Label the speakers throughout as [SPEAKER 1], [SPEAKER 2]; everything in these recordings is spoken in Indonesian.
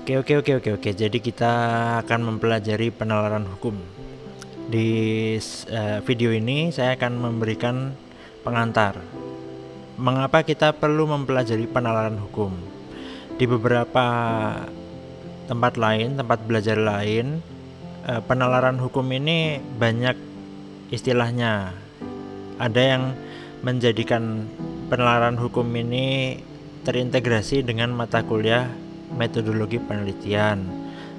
[SPEAKER 1] Oke. Jadi kita akan mempelajari penalaran hukum. Di video ini saya akan memberikan pengantar. Mengapa kita perlu mempelajari penalaran hukum? Di beberapa tempat belajar lain, penalaran hukum ini banyak istilahnya. Ada yang menjadikan penalaran hukum ini terintegrasi dengan mata kuliah metodologi penelitian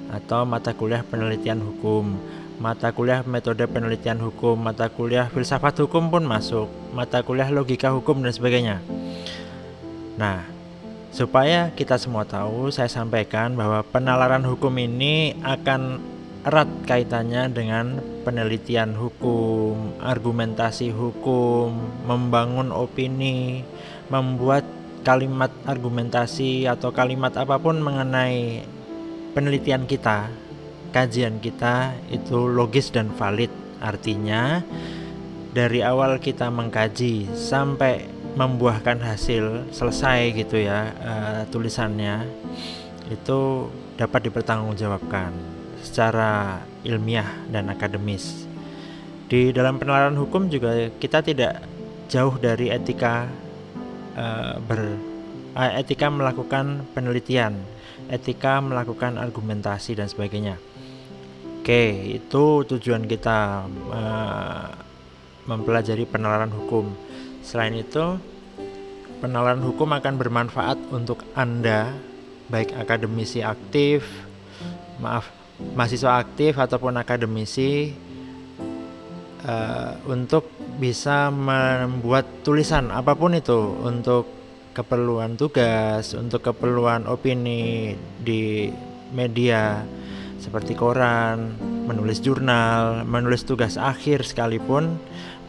[SPEAKER 1] atau mata kuliah penelitian hukum, mata kuliah metode penelitian hukum, mata kuliah filsafat hukum pun masuk, mata kuliah logika hukum dan sebagainya. Nah, supaya kita semua tahu, saya sampaikan bahwa penalaran hukum ini akan erat kaitannya dengan penelitian hukum, argumentasi hukum, membangun opini, membuat kalimat argumentasi atau kalimat apapun mengenai penelitian kita, kajian kita itu logis dan valid. Artinya dari awal kita mengkaji sampai membuahkan hasil selesai gitu ya, tulisannya itu dapat dipertanggungjawabkan secara ilmiah dan akademis. Di dalam penalaran hukum juga kita tidak jauh dari etika etika melakukan penelitian, etika melakukan argumentasi dan sebagainya. Oke, itu tujuan kita mempelajari penalaran hukum. Selain itu, penalaran hukum akan bermanfaat untuk Anda, baik akademisi aktif, mahasiswa aktif ataupun akademisi, untuk bisa membuat tulisan apapun itu untuk keperluan tugas, untuk keperluan opini di media seperti koran, menulis jurnal, menulis tugas akhir sekalipun.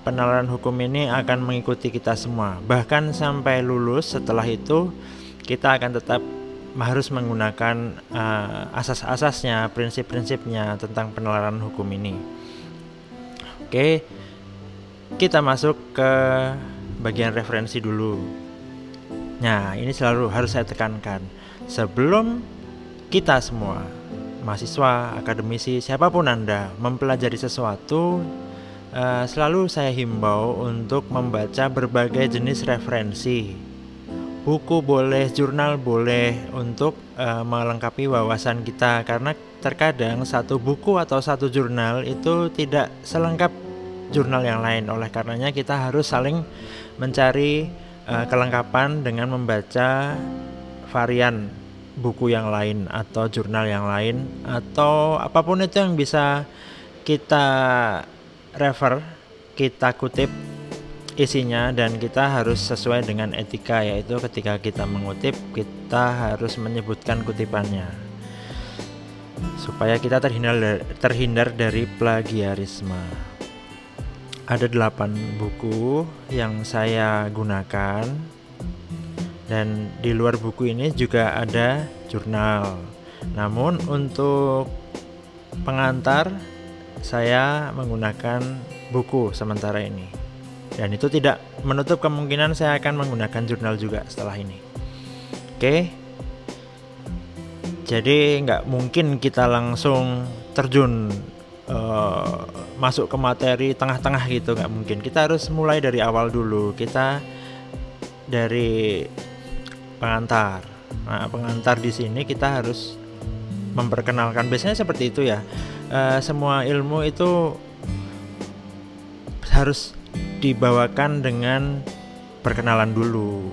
[SPEAKER 1] Penalaran hukum ini akan mengikuti kita semua. Bahkan sampai lulus, setelah itu kita akan tetap harus menggunakan asas-asasnya, prinsip-prinsipnya tentang penalaran hukum ini. Oke, kita masuk ke bagian referensi dulu. Nah, ini selalu harus saya tekankan. Sebelum kita semua, mahasiswa, akademisi, siapapun Anda, mempelajari sesuatu, selalu saya himbau untuk membaca berbagai jenis referensi. Buku boleh, jurnal boleh, untuk melengkapi wawasan kita. Karena terkadang satu buku atau satu jurnal itu tidak selengkap jurnal yang lain. Oleh karenanya kita harus saling mencari kelengkapan dengan membaca varian buku yang lain atau jurnal yang lain atau apapun itu yang bisa kita refer, kita kutip isinya, dan kita harus sesuai dengan etika, yaitu ketika kita mengutip kita harus menyebutkan kutipannya supaya kita terhindar dari plagiarisme. Ada 8 buku yang saya gunakan, dan di luar buku ini juga ada jurnal. Namun untuk pengantar saya menggunakan buku sementara ini, dan itu tidak menutup kemungkinan saya akan menggunakan jurnal juga setelah ini. Oke, jadi nggak mungkin kita langsung terjun masuk ke materi tengah-tengah gitu, nggak mungkin. Kita harus mulai dari awal dulu. Kita dari pengantar. Nah, pengantar di sini kita harus memperkenalkan. Biasanya seperti itu ya. Semua ilmu itu harus dibawakan dengan perkenalan dulu,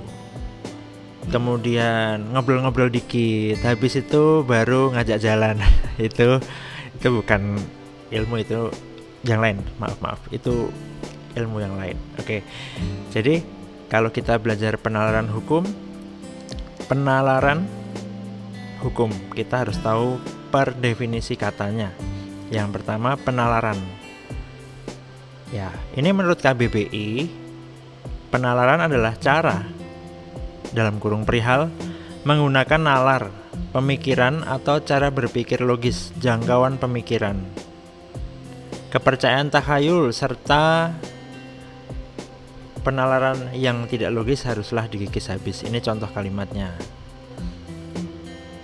[SPEAKER 1] kemudian ngobrol-ngobrol dikit, habis itu baru ngajak jalan. itu bukan ilmu, itu yang lain. Maaf, itu ilmu yang lain. Oke. Jadi kalau kita belajar penalaran hukum, kita harus tahu per definisi katanya. Yang pertama, penalaran. Ya, ini menurut KBBI, penalaran adalah cara, dalam kurung perihal, menggunakan nalar, pemikiran atau cara berpikir logis, jangkauan pemikiran, kepercayaan takhayul, serta penalaran yang tidak logis haruslah dikikis habis. Ini contoh kalimatnya.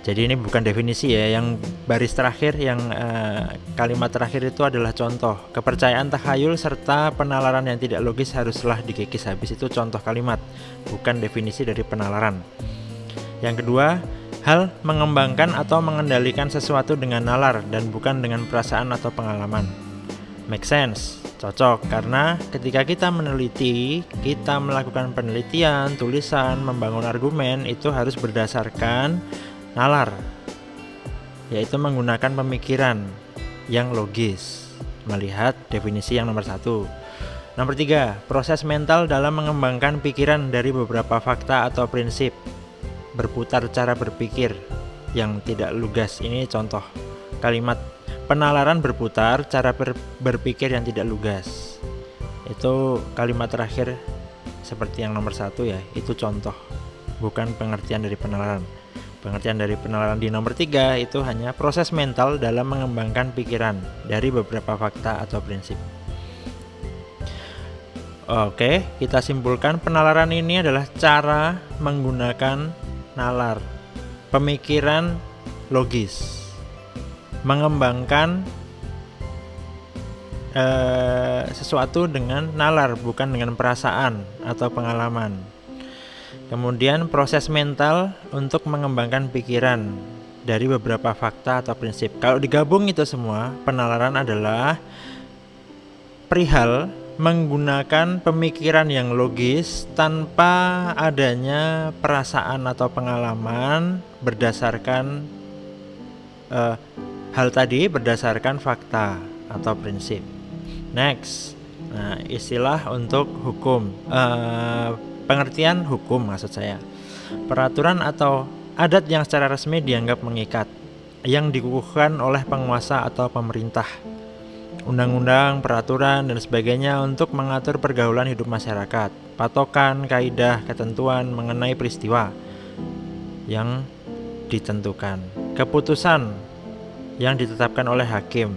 [SPEAKER 1] Jadi ini bukan definisi ya, yang baris terakhir, yang kalimat terakhir itu adalah contoh. Kepercayaan, takhayul, serta penalaran yang tidak logis haruslah dikikis habis. Itu contoh kalimat, bukan definisi dari penalaran. Yang kedua, hal mengembangkan atau mengendalikan sesuatu dengan nalar dan bukan dengan perasaan atau pengalaman. Make sense, cocok, karena ketika kita meneliti, kita melakukan penelitian, tulisan, membangun argumen, itu harus berdasarkan nalar, yaitu menggunakan pemikiran yang logis. Melihat definisi yang nomor 1. Nomor 3, proses mental dalam mengembangkan pikiran dari beberapa fakta atau prinsip. Berputar cara berpikir yang tidak lugas. Ini contoh kalimat. Penalaran berputar cara berpikir yang tidak lugas. Itu kalimat terakhir seperti yang nomor 1 ya. Itu contoh, bukan pengertian dari penalaran. Pengertian dari penalaran di nomor 3 itu hanya proses mental dalam mengembangkan pikiran dari beberapa fakta atau prinsip. Oke, kita simpulkan penalaran ini adalah cara menggunakan nalar, pemikiran logis, mengembangkan sesuatu dengan nalar, bukan dengan perasaan atau pengalaman. Kemudian proses mental untuk mengembangkan pikiran dari beberapa fakta atau prinsip. Kalau digabung itu semua, penalaran adalah perihal menggunakan pemikiran yang logis tanpa adanya perasaan atau pengalaman berdasarkan hal tadi, berdasarkan fakta atau prinsip. Next, nah, istilah untuk hukum, pengertian hukum maksud saya. Peraturan atau adat yang secara resmi dianggap mengikat, yang dikukuhkan oleh penguasa atau pemerintah. Undang-undang, peraturan, dan sebagainya untuk mengatur pergaulan hidup masyarakat. Patokan, kaidah, ketentuan mengenai peristiwa yang ditentukan. Keputusan yang ditetapkan oleh hakim.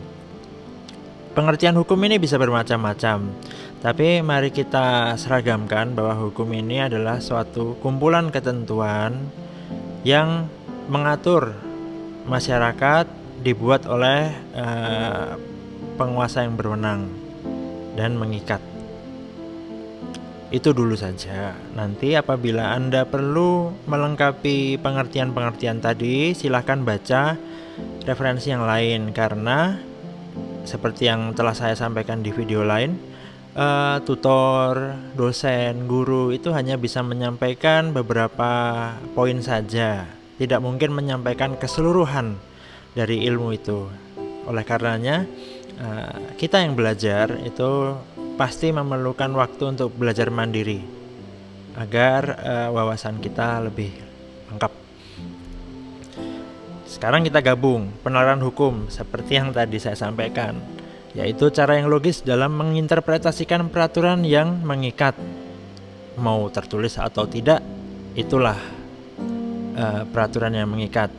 [SPEAKER 1] Pengertian hukum ini bisa bermacam-macam, tapi mari kita seragamkan bahwa hukum ini adalah suatu kumpulan ketentuan yang mengatur masyarakat, dibuat oleh penguasa yang berwenang dan mengikat. Itu dulu saja. Nanti apabila Anda perlu melengkapi pengertian-pengertian tadi, silahkan baca referensi yang lain, karena seperti yang telah saya sampaikan di video lain, tutor, dosen, guru itu hanya bisa menyampaikan beberapa poin saja, tidak mungkin menyampaikan keseluruhan dari ilmu itu. Oleh karenanya, kita yang belajar itu pasti memerlukan waktu untuk belajar mandiri agar wawasan kita lebih lengkap. Sekarang kita gabung penalaran hukum seperti yang tadi saya sampaikan, yaitu cara yang logis dalam menginterpretasikan peraturan yang mengikat. Mau tertulis atau tidak, itulah peraturan yang mengikat.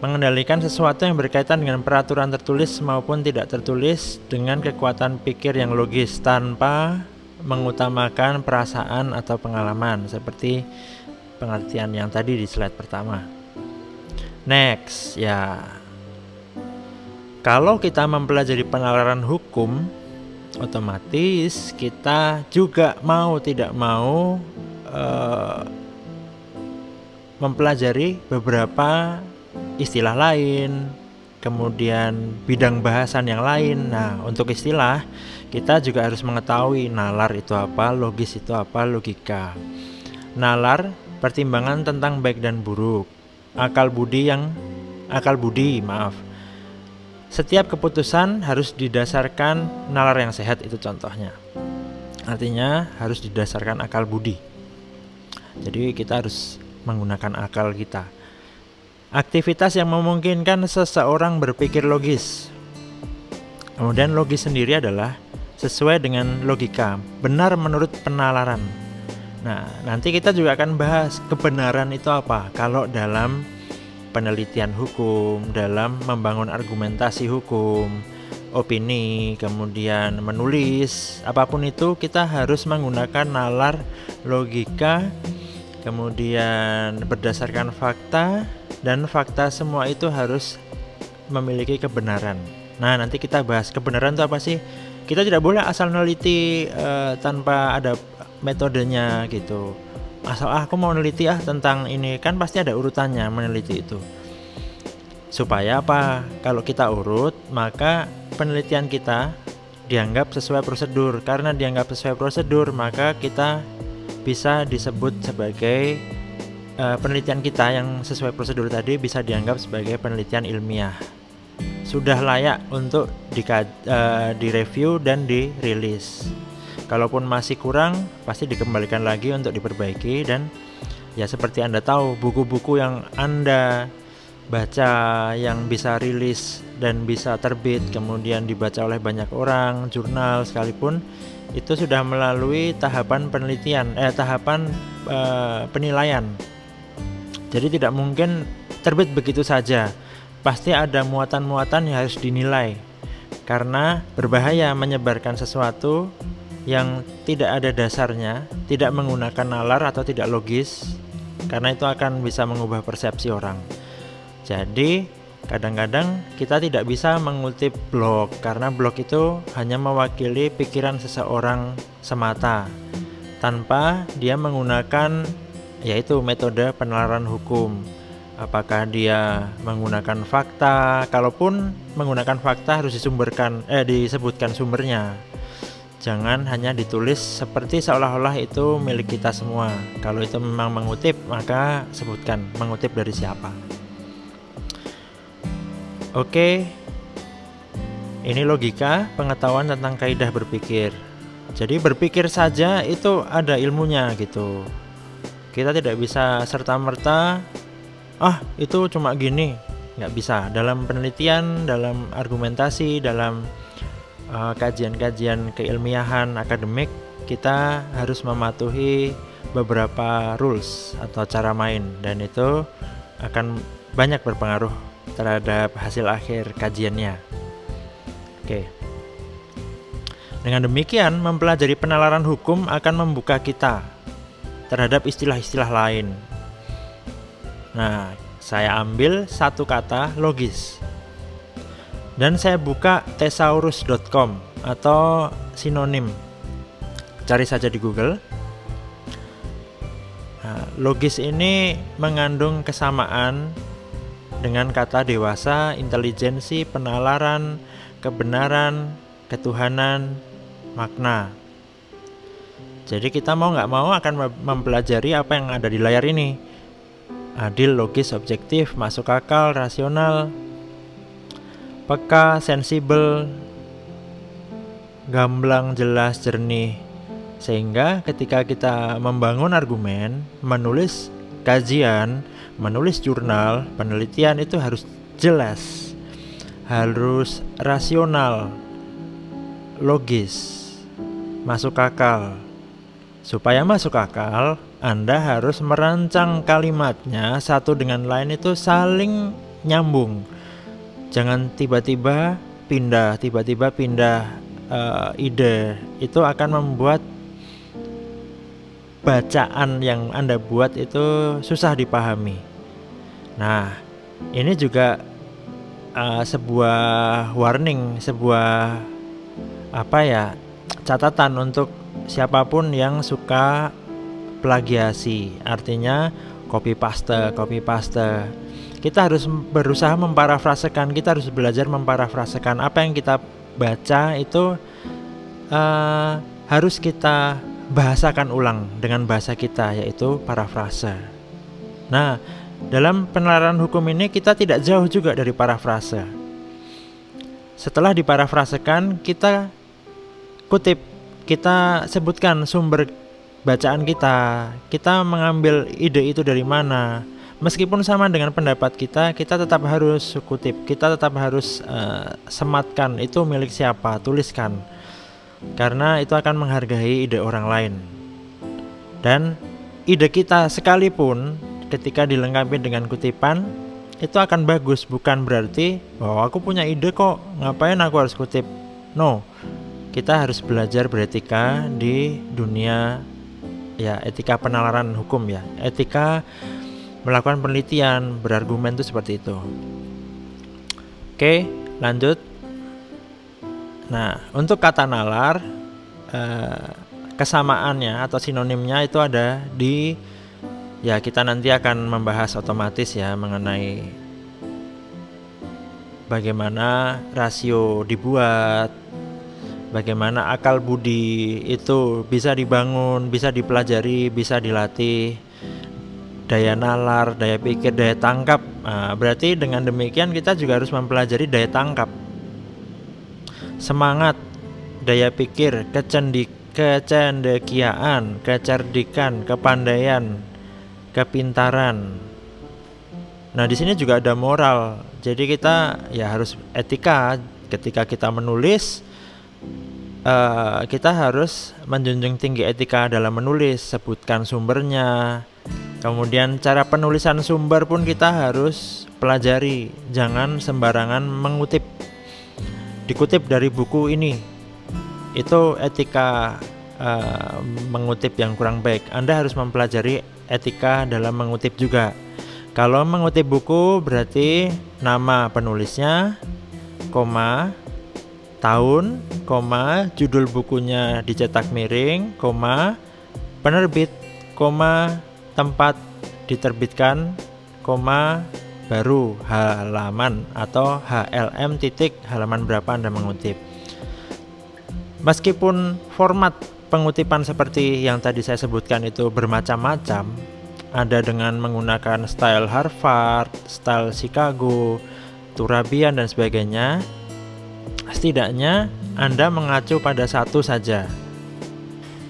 [SPEAKER 1] Mengendalikan sesuatu yang berkaitan dengan peraturan tertulis maupun tidak tertulis dengan kekuatan pikir yang logis tanpa mengutamakan perasaan atau pengalaman, seperti pengertian yang tadi di slide pertama. Next, ya, kalau kita mempelajari penalaran hukum, otomatis kita juga mau tidak mau mempelajari beberapa istilah lain, kemudian bidang bahasan yang lain. Nah, untuk istilah kita juga harus mengetahui nalar itu apa, logis itu apa, logika. Nalar, pertimbangan tentang baik dan buruk. Akal budi, setiap keputusan harus didasarkan nalar yang sehat, itu contohnya. Artinya harus didasarkan akal budi. Jadi kita harus menggunakan akal kita. Aktivitas yang memungkinkan seseorang berpikir logis. Kemudian logis sendiri adalah sesuai dengan logika, benar menurut penalaran. Nah, nanti kita juga akan bahas kebenaran itu apa. Kalau dalam penelitian hukum, dalam membangun argumentasi hukum, opini, kemudian menulis, apapun itu kita harus menggunakan nalar, logika, kemudian berdasarkan fakta, dan fakta semua itu harus memiliki kebenaran. Nah, nanti kita bahas kebenaran itu apa sih. Kita tidak boleh asal neliti tanpa ada metodenya gitu. Asal aku mau neliti tentang ini, kan pasti ada urutannya meneliti itu. Supaya apa? Kalau kita urut, maka penelitian kita dianggap sesuai prosedur. Karena dianggap sesuai prosedur, maka kita bisa disebut sebagai penelitian kita yang sesuai prosedur tadi bisa dianggap sebagai penelitian ilmiah. Sudah layak untuk direview dan dirilis. Kalaupun masih kurang, pasti dikembalikan lagi untuk diperbaiki. Dan ya seperti Anda tahu, buku-buku yang Anda baca yang bisa rilis dan bisa terbit kemudian dibaca oleh banyak orang, jurnal sekalipun, itu sudah melalui tahapan penelitian, penilaian. Jadi tidak mungkin terbit begitu saja. Pasti ada muatan-muatan yang harus dinilai. Karena berbahaya menyebarkan sesuatu yang tidak ada dasarnya, tidak menggunakan nalar atau tidak logis, karena itu akan bisa mengubah persepsi orang. Jadi kadang-kadang kita tidak bisa mengutip blog, karena blog itu hanya mewakili pikiran seseorang semata, tanpa dia menggunakan yaitu metode penalaran hukum. Apakah dia menggunakan fakta? Kalaupun menggunakan fakta harus disebutkan sumbernya. Jangan hanya ditulis seperti seolah-olah itu milik kita semua. Kalau itu memang mengutip, maka sebutkan mengutip dari siapa. Oke, ini logika pengetahuan tentang kaidah berpikir. Jadi berpikir saja itu ada ilmunya gitu. Kita tidak bisa serta-merta itu cuma gini, nggak bisa. Dalam penelitian, dalam argumentasi, dalam kajian-kajian keilmiahan akademik, kita harus mematuhi beberapa rules atau cara main, dan itu akan banyak berpengaruh terhadap hasil akhir kajiannya. Oke. Dengan demikian, mempelajari penalaran hukum akan membuka kita terhadap istilah-istilah lain. Nah, saya ambil satu kata, logis, dan saya buka thesaurus.com atau sinonim. Cari saja di Google. Nah, logis ini mengandung kesamaan dengan kata dewasa, intelijensi, penalaran, kebenaran, ketuhanan, makna. Jadi kita mau nggak mau akan mempelajari apa yang ada di layar ini. Adil, logis, objektif, masuk akal, rasional, peka, sensibel, gamblang, jelas, jernih. Sehingga ketika kita membangun argumen, menulis kajian, menulis jurnal, penelitian itu harus jelas, harus rasional, logis, masuk akal. Supaya masuk akal, Anda harus merancang kalimatnya satu dengan lain itu saling nyambung. Jangan tiba-tiba pindah ide. Itu akan membuat bacaan yang Anda buat itu susah dipahami. Nah, ini juga sebuah warning, sebuah catatan untuk siapapun yang suka plagiasi, artinya copy paste. Kita harus berusaha memparafrasekan, kita harus belajar memparafrasekan apa yang kita baca itu harus kita bahasakan ulang dengan bahasa kita, yaitu parafrase. Nah, dalam penalaran hukum ini kita tidak jauh juga dari parafrase. Setelah diparafrasekan, kita kutip, kita sebutkan sumber bacaan kita mengambil ide itu dari mana. Meskipun sama dengan pendapat kita tetap harus kutip, kita tetap harus sematkan itu milik siapa, tuliskan. Karena itu akan menghargai ide orang lain. Dan ide kita sekalipun ketika dilengkapi dengan kutipan, itu akan bagus, bukan berarti aku punya ide kok, ngapain aku harus kutip. No. Kita harus belajar beretika di dunia etika penalaran hukum, etika melakukan penelitian, berargumen itu seperti itu. Oke, lanjut. Nah, untuk kata nalar, kesamaannya atau sinonimnya itu ada di, ya kita nanti akan membahas otomatis ya mengenai bagaimana rasio dibuat, bagaimana akal budi itu bisa dibangun, bisa dipelajari, bisa dilatih, daya nalar, daya pikir, daya tangkap. Nah, berarti dengan demikian kita juga harus mempelajari daya tangkap, semangat, daya pikir, kecendekiaan, kecerdikan, kepandaian, kepintaran. Nah, di sini juga ada moral. Jadi kita ya harus etika ketika kita menulis. Kita harus menjunjung tinggi etika dalam menulis, sebutkan sumbernya. Kemudian cara penulisan sumber pun kita harus pelajari. Jangan sembarangan mengutip. Dikutip dari buku ini, itu etika mengutip yang kurang baik. Anda harus mempelajari etika dalam mengutip juga. Kalau mengutip buku berarti nama penulisnya, koma, tahun, koma, judul bukunya dicetak miring, koma, penerbit, koma, tempat diterbitkan, koma, baru halaman atau HLM titik halaman berapa Anda mengutip. Meskipun format pengutipan seperti yang tadi saya sebutkan itu bermacam-macam, ada dengan menggunakan style Harvard, style Chicago, Turabian dan sebagainya, setidaknya Anda mengacu pada satu saja,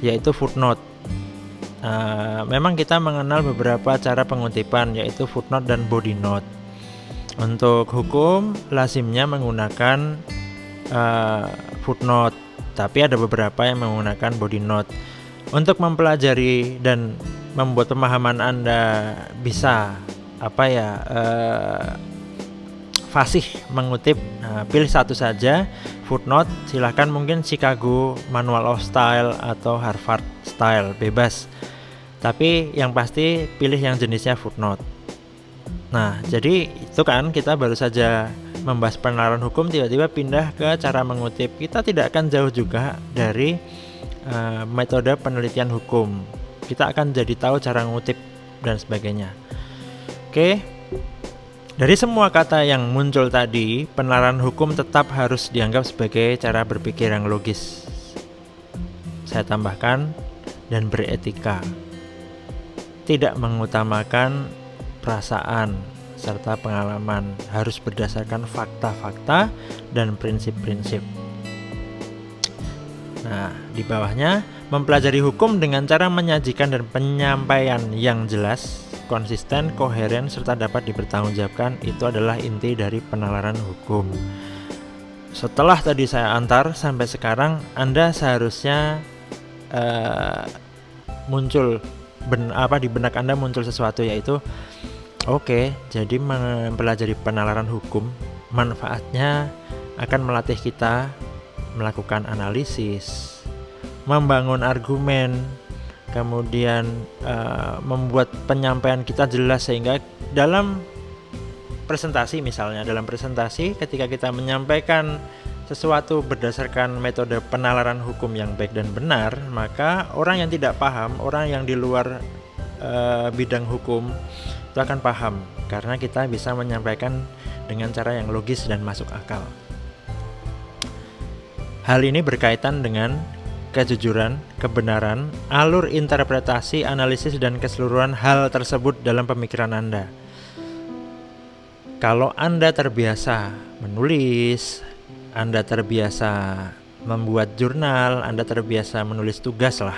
[SPEAKER 1] yaitu footnote. Memang kita mengenal beberapa cara pengutipan, yaitu footnote dan body note. Untuk hukum lazimnya menggunakan footnote, tapi ada beberapa yang menggunakan body note. Untuk mempelajari dan membuat pemahaman Anda bisa fasih mengutip, pilih satu saja, footnote. Silahkan mungkin Chicago Manual of Style atau Harvard Style, bebas. Tapi yang pasti pilih yang jenisnya footnote. Nah, jadi itu kan kita baru saja membahas penalaran hukum, tiba-tiba pindah ke cara mengutip. Kita tidak akan jauh juga dari metode penelitian hukum. Kita akan jadi tahu cara mengutip dan sebagainya. Oke. Dari semua kata yang muncul tadi, penalaran hukum tetap harus dianggap sebagai cara berpikir yang logis. Saya tambahkan, dan beretika. Tidak mengutamakan perasaan serta pengalaman, harus berdasarkan fakta-fakta dan prinsip-prinsip. Nah, di bawahnya, mempelajari hukum dengan cara menyajikan dan penyampaian yang jelas, konsisten, koheren, serta dapat dipertanggungjawabkan. Itu adalah inti dari penalaran hukum. Setelah tadi saya antar sampai sekarang, Anda seharusnya muncul di benak Anda muncul sesuatu, yaitu oke, jadi mempelajari penalaran hukum manfaatnya akan melatih kita melakukan analisis, membangun argumen, kemudian membuat penyampaian kita jelas, sehingga dalam presentasi, misalnya dalam presentasi ketika kita menyampaikan sesuatu berdasarkan metode penalaran hukum yang baik dan benar, maka orang yang tidak paham, orang yang di luar bidang hukum itu akan paham, karena kita bisa menyampaikan dengan cara yang logis dan masuk akal. Hal ini berkaitan dengan kejujuran, kebenaran, alur interpretasi, analisis, dan keseluruhan hal tersebut dalam pemikiran Anda. Kalau Anda terbiasa menulis, Anda terbiasa membuat jurnal, Anda terbiasa menulis tugas lah,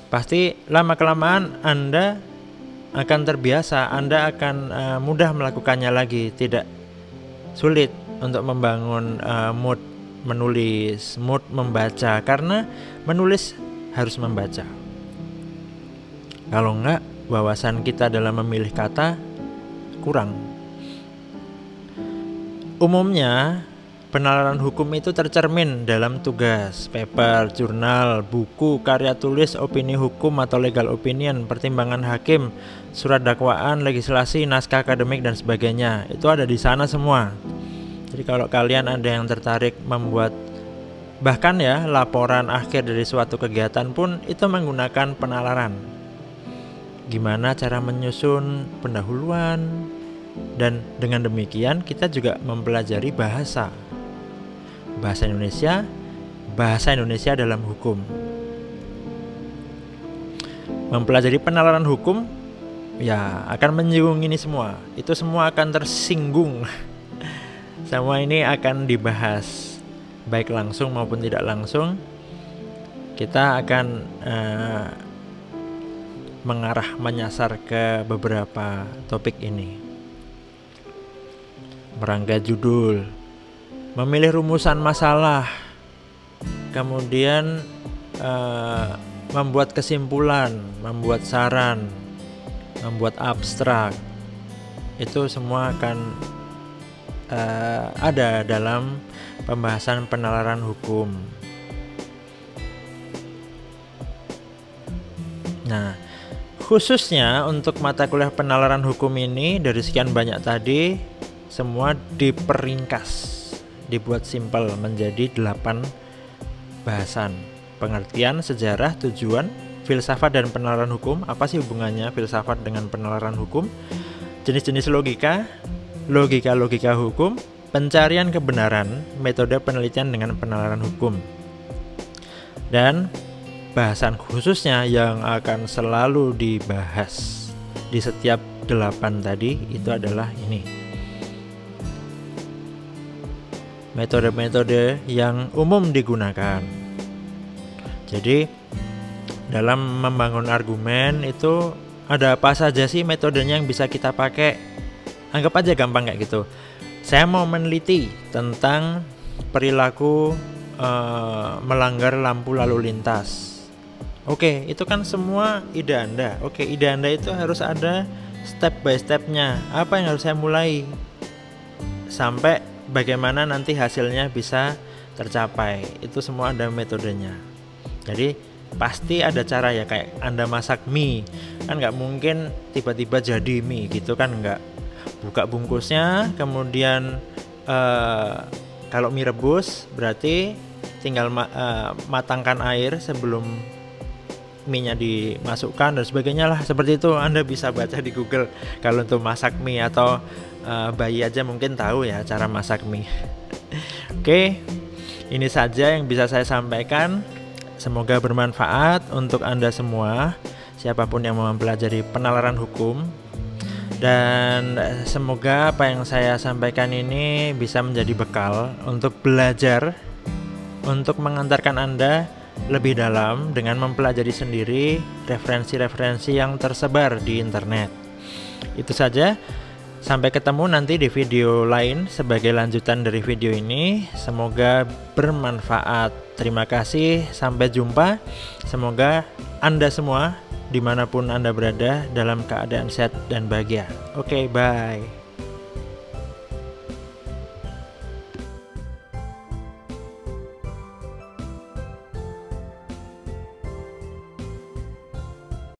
[SPEAKER 1] pasti lama-kelamaan Anda akan terbiasa, Anda akan mudah melakukannya lagi. Tidak sulit untuk membangun mood menulis, mood membaca, karena menulis harus membaca. Kalau enggak, wawasan kita dalam memilih kata kurang. Umumnya penalaran hukum itu tercermin dalam tugas, paper, jurnal, buku, karya tulis, opini hukum atau legal opinion, pertimbangan hakim, surat dakwaan, legislasi, naskah akademik dan sebagainya. Itu ada di sana semua. Jadi kalau kalian ada yang tertarik membuat bahkan ya laporan akhir dari suatu kegiatan pun itu menggunakan penalaran. Gimana cara menyusun pendahuluan, dan dengan demikian kita juga mempelajari bahasa Indonesia dalam hukum. Mempelajari penalaran hukum ya akan menyinggung ini semua. Itu semua akan tersinggung. Semua ini akan dibahas baik langsung maupun tidak langsung. Kita akan menyasar ke beberapa topik ini. Merangkai judul, memilih rumusan masalah, kemudian membuat kesimpulan, membuat saran, membuat abstrak. Itu semua akan ada dalam pembahasan penalaran hukum. Nah, khususnya untuk mata kuliah penalaran hukum ini, dari sekian banyak tadi semua diperingkas, dibuat simpel menjadi 8 bahasan. Pengertian, sejarah, tujuan, filsafat dan penalaran hukum. Apa sih hubungannya filsafat dengan penalaran hukum? Jenis-jenis logika hukum, pencarian kebenaran, metode penelitian dengan penalaran hukum. Dan bahasan khususnya yang akan selalu dibahas di setiap 8 tadi itu adalah ini. Metode-metode yang umum digunakan. Jadi dalam membangun argumen itu ada apa saja sih metodenya yang bisa kita pakai? Anggap aja gampang kayak gitu. Saya mau meneliti tentang perilaku melanggar lampu lalu lintas. Oke, itu kan semua ide Anda. Oke, ide Anda itu harus ada step by stepnya. Apa yang harus saya mulai sampai bagaimana nanti hasilnya bisa tercapai. Itu semua ada metodenya. Jadi pasti ada cara ya, kayak Anda masak mie. Kan nggak mungkin tiba-tiba jadi mie gitu kan, nggak. Buka bungkusnya, kemudian kalau mie rebus berarti tinggal matangkan air sebelum mie-nya dimasukkan dan sebagainya lah. Seperti itu Anda bisa baca di Google kalau untuk masak mie, atau bayi aja mungkin tahu ya cara masak mie. Oke, ini saja yang bisa saya sampaikan. Semoga bermanfaat untuk Anda semua, siapapun yang mau mempelajari penalaran hukum. Dan semoga apa yang saya sampaikan ini bisa menjadi bekal untuk belajar, untuk mengantarkan Anda lebih dalam dengan mempelajari sendiri referensi-referensi yang tersebar di internet. Itu saja. Sampai ketemu nanti di video lain sebagai lanjutan dari video ini. Semoga bermanfaat. Terima kasih, sampai jumpa. Semoga Anda semua dimanapun Anda berada dalam keadaan sehat dan bahagia. Oke, bye.